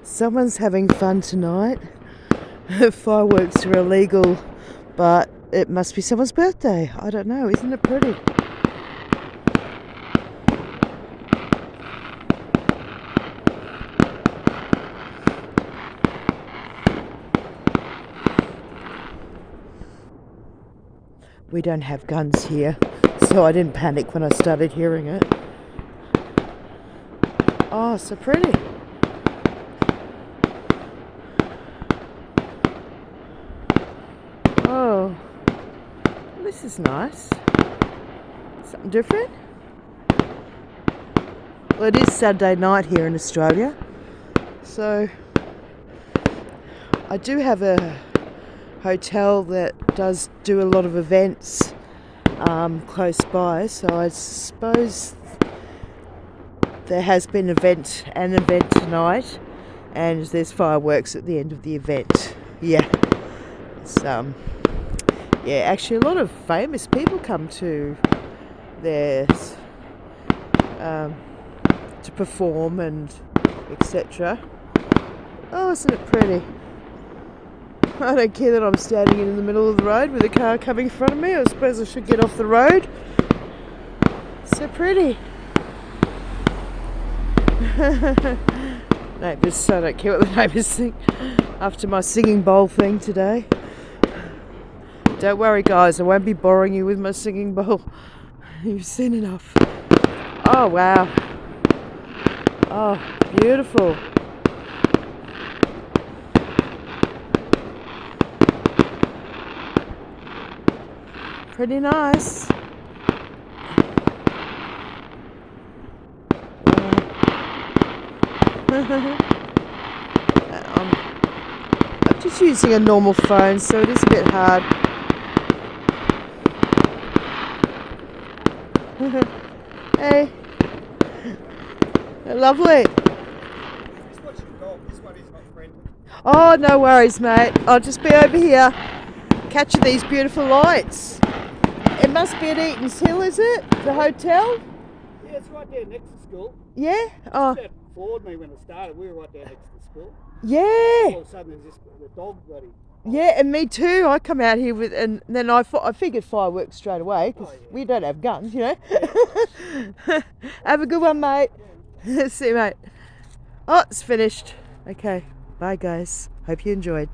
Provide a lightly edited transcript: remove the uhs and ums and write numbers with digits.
Someone's having fun tonight. Fireworks are illegal, but it must be someone's birthday. I don't know, isn't it pretty? We don't have guns here, so I didn't panic when I started hearing it. Oh, so pretty. Oh, this is nice. Something different. Well, it is Saturday night here in Australia, so I do have a hotel that does do a lot of events close by, so I suppose there has been an event tonight, and there's fireworks at the end of the event. Yeah, it's actually a lot of famous people come to there to perform and etc. Oh, isn't it pretty? I don't care that I'm standing in the middle of the road with a car coming in front of me. I suppose I should get off the road. So pretty. Neighbours, I don't care what the neighbours think after my singing bowl thing today. Don't worry guys, I won't be boring you with my singing bowl. You've seen enough. Oh wow. Oh, beautiful. Pretty nice. I'm just using a normal phone, so it is a bit hard. Hey. Lovely. Oh, no worries, mate. I'll just be over here catching these beautiful lights. It must be at Eaton's Hill, is it? The hotel? Yeah, it's right there next to school. Yeah? Oh. That floored me when it started. We were right there next to school. Yeah. All of a sudden there's the dog bloody. Yeah, and me too. I come out here with, and then I figured fireworks straight away because we don't have guns, you know. Yeah. Have a good one, mate. Yeah. See you, mate. Oh, it's finished. Okay, bye guys. Hope you enjoyed.